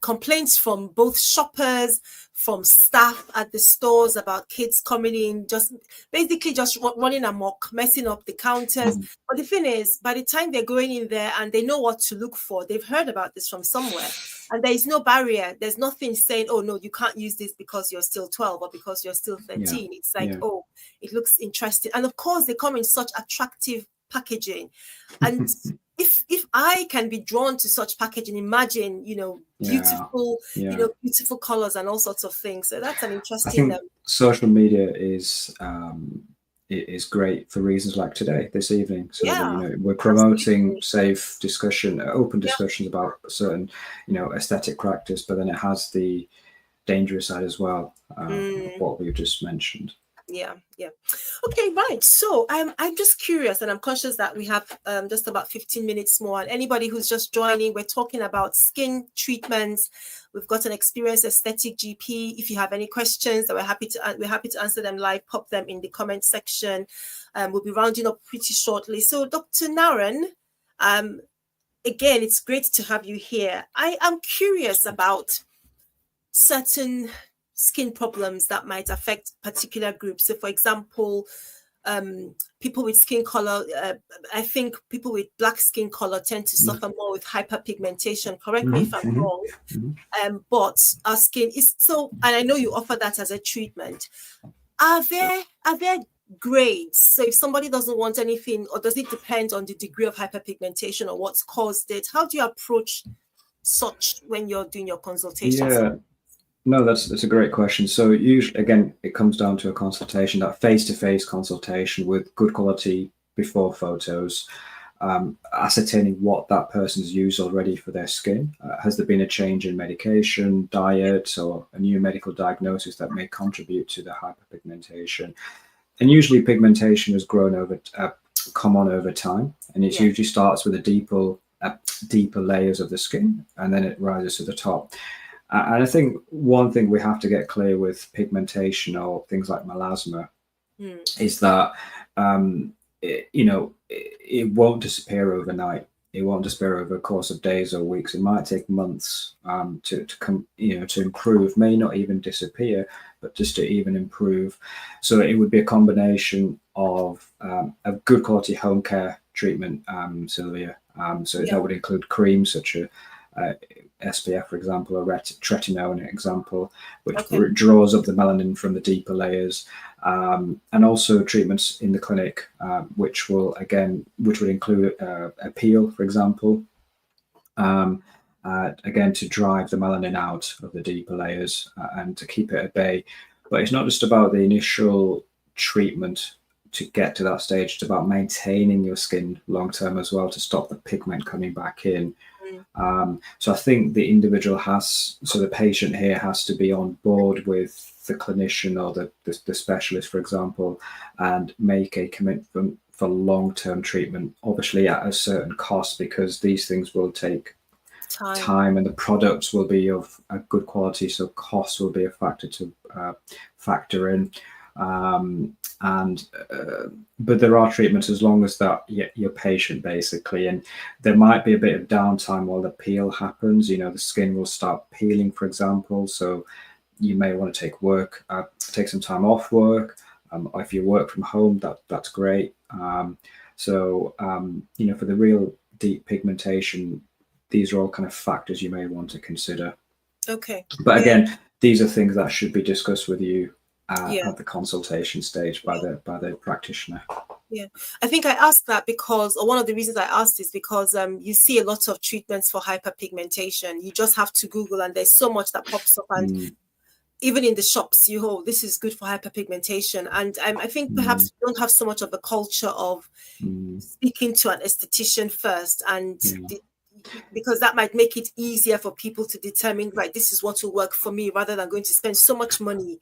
complaints from both shoppers, from staff at the stores about kids coming in, just basically just running amok, messing up the counters. But the thing is, by the time they're going in there and they know what to look for, they've heard about this from somewhere. And there is no barrier. There's nothing saying, oh, no, you can't use this because you're still 12 or because you're still 13. It's like, oh, it looks interesting. And of course, they come in such attractive packaging. And if I can be drawn to such packaging, imagine, beautiful, beautiful colors and all sorts of things. So that's an interesting. I think social media is great for reasons like today, this evening. So we're promoting safe discussion, open discussions about certain, aesthetic practice, but then it has the dangerous side as well, of what we've just mentioned. Yeah. Okay, right. So I'm just curious, and I'm conscious that we have just about 15 minutes more. And anybody who's just joining, we're talking about skin treatments. We've got an experienced aesthetic GP. If you have any questions, that we're happy to answer them live. Pop them in the comment section. We'll be rounding up pretty shortly. So, Dr. Naren, again, it's great to have you here. I am curious about certain skin problems that might affect particular groups. So, for example, people with skin color, I think people with black skin color tend to suffer more with hyperpigmentation. Correct me if I'm wrong. But our skin is so, and I know you offer that as a treatment. Are there grades? So if somebody doesn't want anything, or does it depend on the degree of hyperpigmentation or what's caused it? How do you approach such when you're doing your consultations? Yeah. No, that's a great question. So usually, again, it comes down to a consultation, that face-to-face consultation with good quality before photos, ascertaining what that person's used already for their skin. Has there been a change in medication, diet, or a new medical diagnosis that may contribute to the hyperpigmentation? And usually pigmentation has come on over time, and it usually starts with deeper layers of the skin, and then it rises to the top. And I think one thing we have to get clear with pigmentation or things like melasma is that, it won't disappear overnight. It won't disappear over a course of days or weeks. It might take months to improve, may not even disappear, but just to even improve. So it would be a combination of a good quality home care treatment, Sylvia. So that would include creams such as SPF, for example, or tretinoin, example, which Okay. draws up the melanin from the deeper layers, and also treatments in the clinic, which would include a peel, for example, again to drive the melanin out of the deeper layers and to keep it at bay. But it's not just about the initial treatment to get to that stage, it's about maintaining your skin long term as well to stop the pigment coming back in. So I think the the patient here has to be on board with the clinician or the specialist, for example, and make a commitment for long-term treatment, obviously at a certain cost, because these things will take time and the products will be of a good quality, so cost will be a factor to factor in. But there are treatments as long as that you're patient, basically, and there might be a bit of downtime while the peel happens. The skin will start peeling, for example, so you may want to take some time off work. If you work from home, that's great. For the real deep pigmentation, these are all kind of factors you may want to consider. Okay. But again, these are things that should be discussed with you at the consultation stage by the practitioner. Yeah, I think I asked that because, or one of the reasons I asked is because you see a lot of treatments for hyperpigmentation. You just have to Google and there's so much that pops up, and even in the shops, this is good for hyperpigmentation. And I think perhaps we don't have so much of the culture of speaking to an esthetician first, and because that might make it easier for people to determine, right, this is what will work for me, rather than going to spend so much money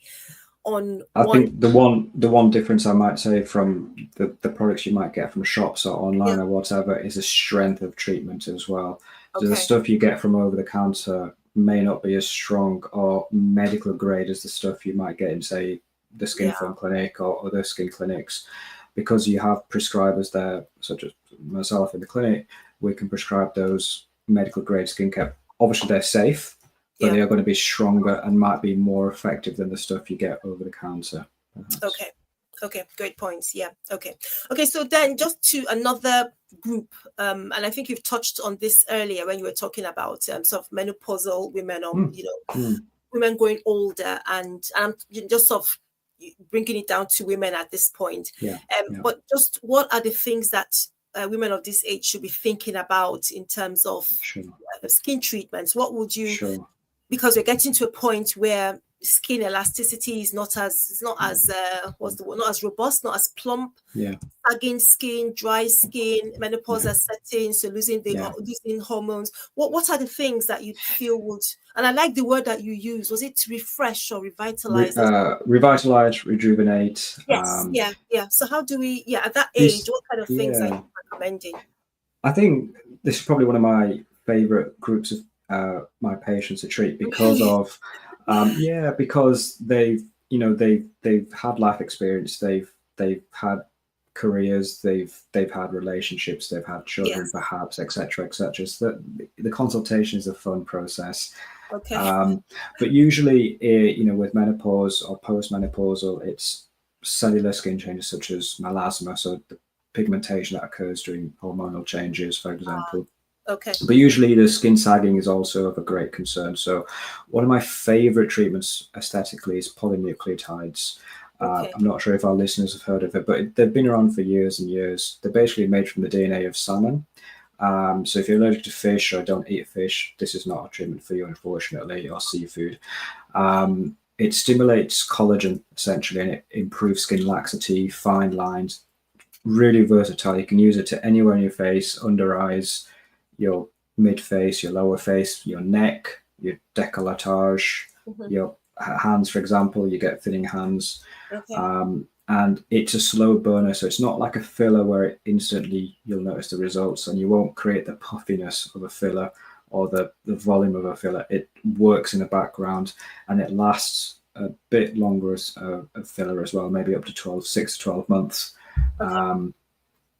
on I think the one difference I might say from the products you might get from shops or online or whatever is the strength of treatment as well. So the stuff you get from over the counter may not be as strong or medical grade as the stuff you might get in, say, the Skin Firm clinic or other skin clinics, because you have prescribers there, such as myself in the clinic. We can prescribe those medical grade skincare. Obviously, they're safe, but they are going to be stronger and might be more effective than the stuff you get over the counter. Perhaps. Okay, great points. Yeah, okay. So then just to another group, and I think you've touched on this earlier when you were talking about sort of menopausal women, or women growing older, and I'm just sort of bringing it down to women at this point. But just what are the things that women of this age should be thinking about in terms of skin treatments? What would you? Because we're getting to a point where skin elasticity is not as robust, not as plump. Sagging skin, dry skin, menopause is setting, so losing hormones. What are the things that you feel would? And I like the word that you use. Was it refresh or revitalize? Revitalize, rejuvenate. Yes, So how do we? At that age, what kind of things are you recommending? I think this is probably one of my favorite groups of my patients to treat because of because they've had life experience, they've had careers, they've had relationships, they've had children, perhaps, etc. So the consultation is a fun process. But usually with menopause or postmenopausal, it's cellular skin changes such as melasma, so the pigmentation that occurs during hormonal changes, for example. But usually the skin sagging is also of a great concern. So one of my favorite treatments aesthetically is polynucleotides. I'm not sure if our listeners have heard of it, but they've been around for years and years. They're basically made from the DNA of salmon. So if you're allergic to fish or don't eat fish, this is not a treatment for you, unfortunately, or seafood. It stimulates collagen, essentially, and it improves skin laxity, fine lines. Really versatile. You can use it to anywhere in your face, under eyes, your mid-face, your lower face, your neck, your décolletage, your hands, for example. You get thinning hands. And it's a slow burner, so it's not like a filler where instantly you'll notice the results, and you won't create the puffiness of a filler or the volume of a filler. It works in the background, and it lasts a bit longer as a filler as well, maybe up to 6 to 12 months. And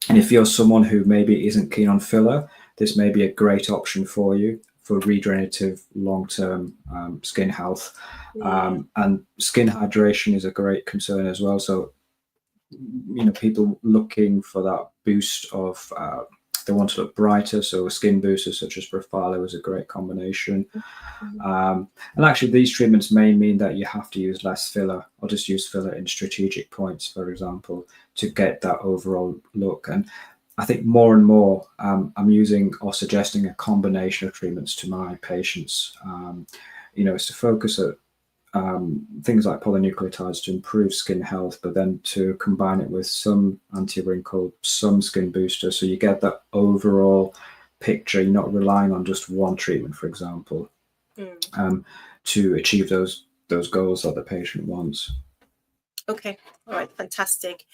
if you're someone who maybe isn't keen on filler, this may be a great option for you for regenerative long-term skin health. And skin hydration is a great concern as well. So, people looking for that boost of they want to look brighter, so skin boosters such as Profhilo is a great combination. And actually, these treatments may mean that you have to use less filler, or just use filler in strategic points, for example, to get that overall look. And I think more and more I'm using or suggesting a combination of treatments to my patients. Is to focus at things like polynucleotides to improve skin health, but then to combine it with some anti-wrinkle, some skin booster, so you get that overall picture. You're not relying on just one treatment, for example, to achieve those goals that the patient wants. Okay, all right, fantastic.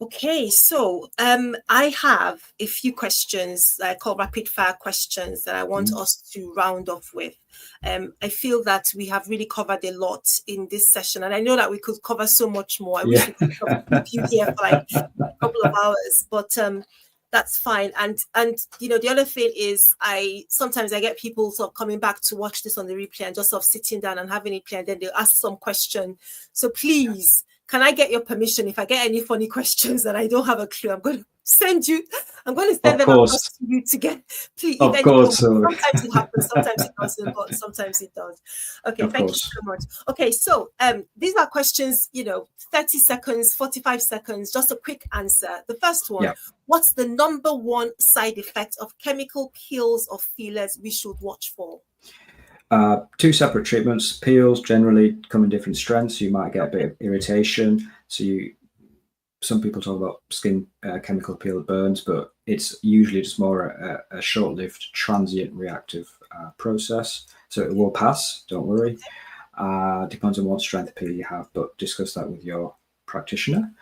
Okay, so I have a few questions that I call rapid fire questions that I want us to round off with. I feel that we have really covered a lot in this session, and I know that we could cover so much more. I wish we could keep you here for like a couple of hours, but that's fine. And the other thing is, sometimes I get people sort of coming back to watch this on the replay and just sort of sitting down and having it play, and then they'll ask some question. So please, can I get your permission if I get any funny questions that I don't have a clue? I'm going to send them across to you to get. Please, of course. Sometimes it happens, sometimes it doesn't, but sometimes it does. Okay, thank you so much. Okay, so these are questions, 30 seconds, 45 seconds, just a quick answer. The first one, what's the number one side effect of chemical peels or fillers we should watch for? Two separate treatments. Peels generally come in different strengths. You might get a bit of irritation. Some people talk about skin chemical peel burns, but it's usually just more a short-lived, transient, reactive process. So it will pass. Don't worry. Depends on what strength peel you have, but discuss that with your practitioner.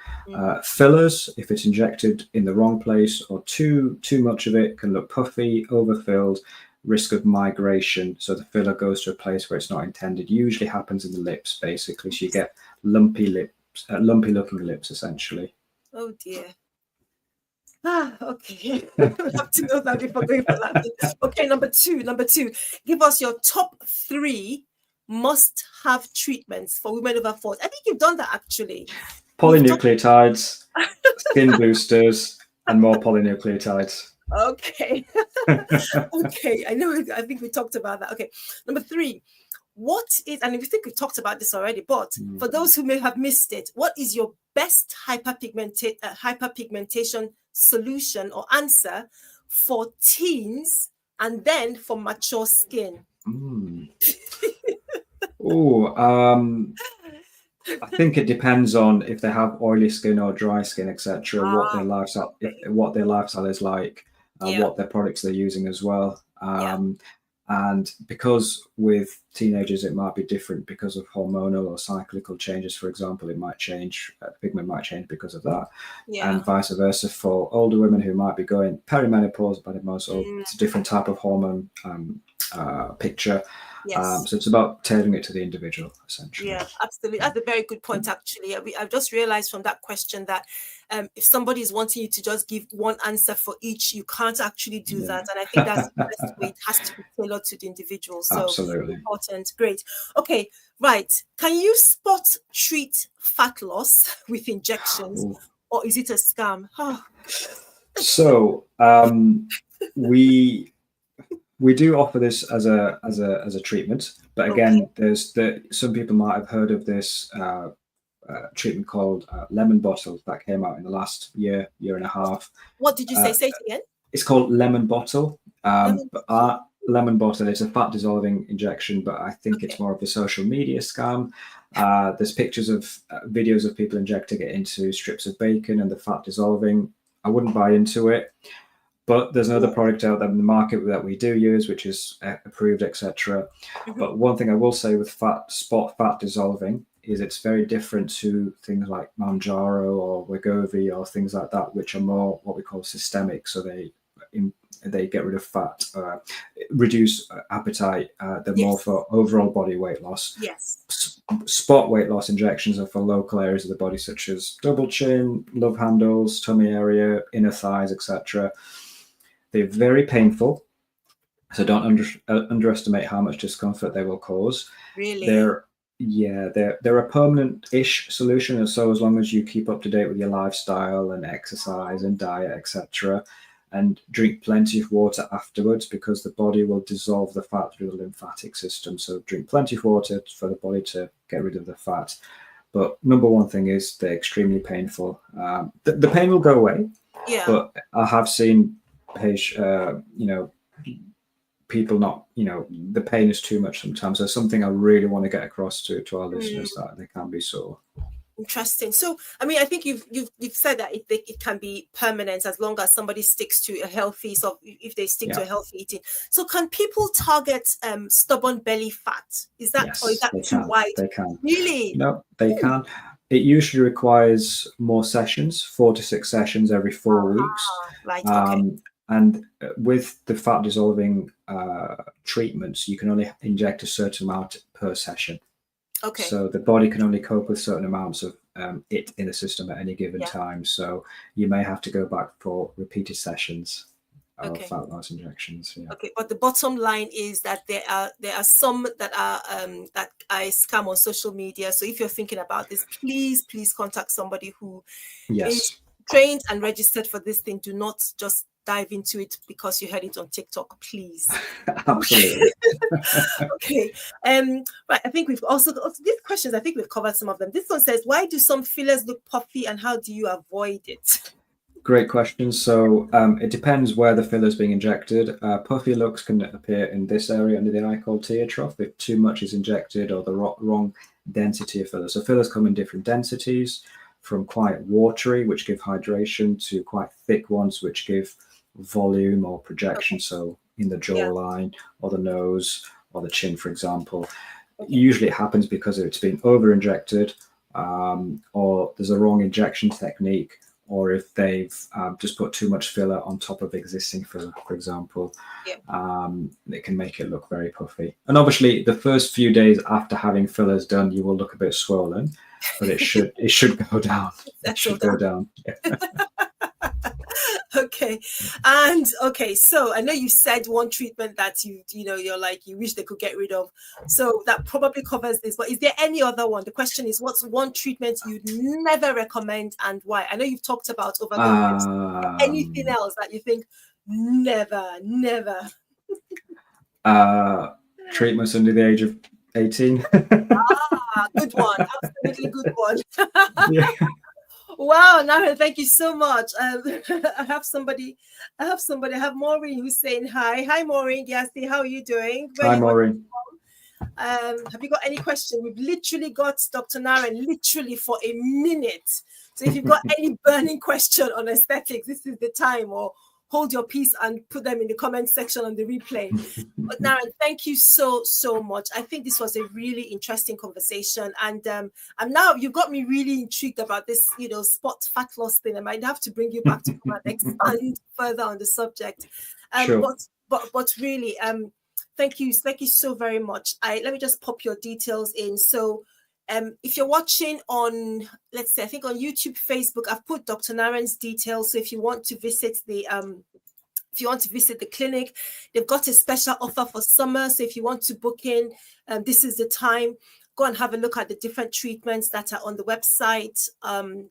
Fillers, if it's injected in the wrong place or too much of it, can look puffy, overfilled. Risk of migration, so the filler goes to a place where it's not intended. Usually happens in the lips, basically, so you get lumpy looking lips, essentially. Oh dear. Okay. We have to know that before going for that. Okay, number two, give us your top 3 must-have treatments for women over 40. I think you've done that actually. Polynucleotides, skin boosters, and more polynucleotides. Okay. Okay, I think we talked about that. Okay, number 3, and we think we talked about this already, but for those who may have missed it, what is your best hyperpigmentation solution or answer for teens and then for mature skin? I think it depends on if they have oily skin or dry skin, etc. What their lifestyle is like, what their products they're using as well. And because with teenagers it might be different because of hormonal or cyclical changes, for example, it might change, pigment might change because of that, and vice versa for older women who might be going perimenopause, it's a different type of hormone picture. So it's about tailoring it to the individual, essentially. Yeah, absolutely. That's a very good point, actually. I've just realized from that question that if somebody is wanting you to just give one answer for each, you can't actually do that. And I think that's the best way. It has to be tailored to the individual. So absolutely important. Great. Okay, right. Can you spot treat fat loss with injections, or is it a scam? So we do offer this as a treatment, but again, some people might have heard of this treatment called lemon bottle that came out in the last year and a half. What did you say? Say it again. It's called lemon bottle. Lemon bottle is a fat dissolving injection, but I think it's more of a social media scam. There's pictures of videos of people injecting it into strips of bacon and the fat dissolving. I wouldn't buy into it. But there's another product out there in the market that we do use, which is approved, etc. But one thing I will say with spot fat dissolving is it's very different to things like Manjaro or Wegovy or things like that, which are more what we call systemic. So they get rid of fat, reduce appetite. They're more for overall body weight loss. Spot weight loss injections are for local areas of the body, such as double chin, love handles, tummy area, inner thighs, etc. They're very painful, so don't underestimate how much discomfort they will cause. Really? They're a permanent-ish solution, and so as long as you keep up to date with your lifestyle and exercise and diet, etc., and drink plenty of water afterwards, because the body will dissolve the fat through the lymphatic system. So drink plenty of water for the body to get rid of the fat. But number one thing is they're extremely painful. The pain will go away, but I have seen people not, the pain is too much sometimes. There's something I really want to get across to our listeners, that they can be sore. Interesting. So, I mean, I think you've said that it can be permanent as long as somebody sticks to a healthy, so if they stick to a healthy eating. So can people target stubborn belly fat? Is that, yes, or is that too wide? They can. Really? No, they can. It usually requires more sessions, 4 to 6 sessions every 4 weeks. Right. Okay. And with the fat dissolving treatments, you can only inject a certain amount per session. Okay. So the body can only cope with certain amounts of it in the system at any given time. So you may have to go back for repeated sessions of fat loss injections. Yeah. Okay, but the bottom line is that there are some that are I scam on social media. So if you're thinking about this, please contact somebody who is trained and registered for this thing. Do not just dive into it because you heard it on TikTok, please. Absolutely. Okay. Right. I think we've also these questions. I think we've covered some of them. This one says, "Why do some fillers look puffy, and how do you avoid it?" Great question. So it depends where the filler is being injected. Puffy looks can appear in this area under the eye called tear trough if too much is injected or the wrong density of fillers. So fillers come in different densities, from quite watery, which give hydration, to quite thick ones, which give volume or projection. So in the jawline or the nose or the chin, for example. Usually it happens because it's been over injected, or there's a wrong injection technique, or if they've just put too much filler on top of existing filler, for example. It can make it look very puffy. And obviously the first few days after having fillers done, you will look a bit swollen, but it should go down. It should go down. Okay. And so I know you said one treatment that you're like, you wish they could get rid of. So that probably covers this, but is there any other one? The question is, what's one treatment you'd never recommend and why? I know you've talked about overdone. Anything else that you think never? Treatments under the age of 18. Good one. Absolutely good one. Wow, Naren, thank you so much. I have Maureen who's saying hi. Hi, Maureen. Yasti, how are you doing? Hi, Maureen. Have you got any question? We've literally got Dr. Naren literally for a minute. So if you've got any burning question on aesthetics, this is the time, or hold your peace and put them in the comment section on the replay. But Naren, thank you so much. I think this was a really interesting conversation, and now you've got me really intrigued about this, spot fat loss thing. I might have to bring you back to come and expand further on the subject. Sure. But really, thank you so very much. Let me just pop your details in. So if you're watching on, let's say, I think on YouTube, Facebook, I've put Dr. Naren's details. So if you want to visit the clinic, they've got a special offer for summer. So if you want to book in, this is the time. Go and have a look at the different treatments that are on the website.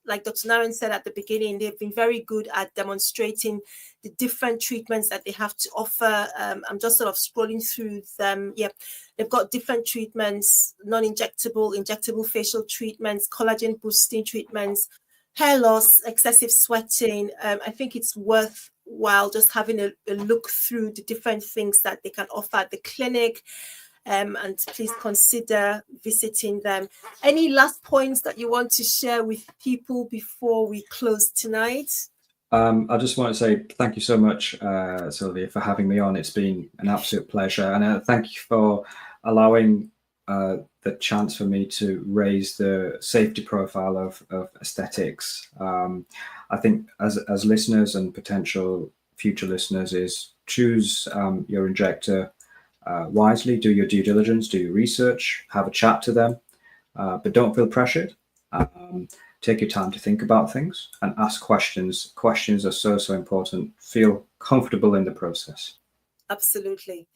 Like Dr. Naren said at the beginning, they've been very good at demonstrating the different treatments that they have to offer. I'm just sort of scrolling through them. Yeah, they've got different treatments, non-injectable, injectable facial treatments, collagen boosting treatments, hair loss, excessive sweating. I think it's worthwhile just having a look through the different things that they can offer at the clinic. And please consider visiting them. Any last points that you want to share with people before we close tonight? I just want to say thank you so much, Sylvia, for having me on. It's been an absolute pleasure. And thank you for allowing the chance for me to raise the safety profile of aesthetics. I think as listeners and potential future listeners is choose your injector wisely, do your due diligence, do your research, have a chat to them, but don't feel pressured. Take your time to think about things and ask questions. Questions are so important. Feel comfortable in the process. Absolutely.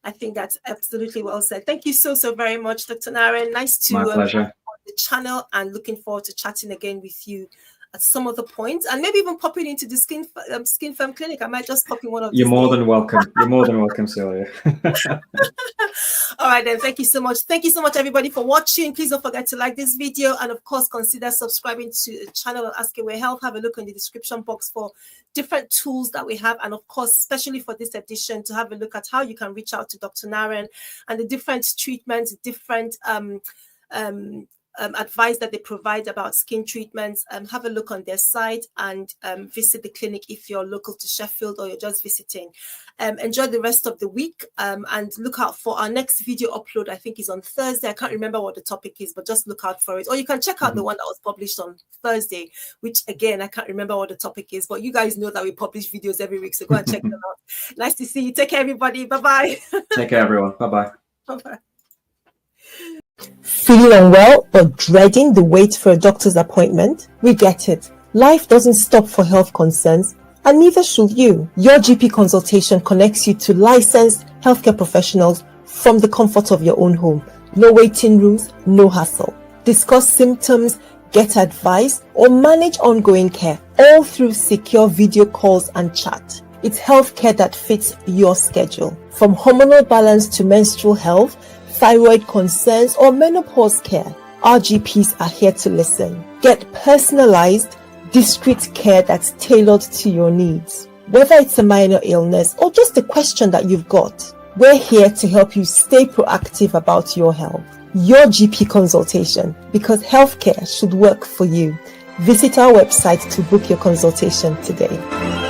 I think that's absolutely well said. Thank you so very much, Dr. Naren. Nice to My pleasure. on the channel, and looking forward to chatting again with you at some other point, and maybe even popping into the Skin Firm clinic. I might just pop in one of these. You're more than welcome. You're more than welcome, Sylvia. All right, then. Thank you so much. Thank you so much, everybody, for watching. Please don't forget to like this video, and of course, consider subscribing to the channel Ask Away Health. Have a look in the description box for different tools that we have, and of course, especially for this edition, to have a look at how you can reach out to Dr. Naren and the different treatments, different advice that they provide about skin treatments. Have a look on their site, and visit the clinic if you're local to Sheffield or you're just visiting. Enjoy the rest of the week, and look out for our next video upload. I think is on Thursday. I can't remember what the topic is, but just look out for it. Or you can check out the one that was published on Thursday, which again, I can't remember what the topic is, but you guys know that we publish videos every week, so go and check them out. Nice to see you. Take care, everybody. Bye-bye. Take care, everyone. Bye-bye. Bye-bye. Feeling unwell or dreading the wait for a doctor's appointment? We get it. Life doesn't stop for health concerns, and neither should you. Your GP consultation connects you to licensed healthcare professionals from the comfort of your own home. No waiting rooms, no hassle. Discuss symptoms, get advice, or manage ongoing care, all through secure video calls and chat. It's healthcare that fits your schedule. From hormonal balance to menstrual health, thyroid concerns, or menopause care, our GPs are here to listen. Get personalized, discreet care that's tailored to your needs. Whether it's a minor illness or just a question that you've got, we're here to help you stay proactive about your health. Your GP consultation, because healthcare should work for you. Visit our website to book your consultation today.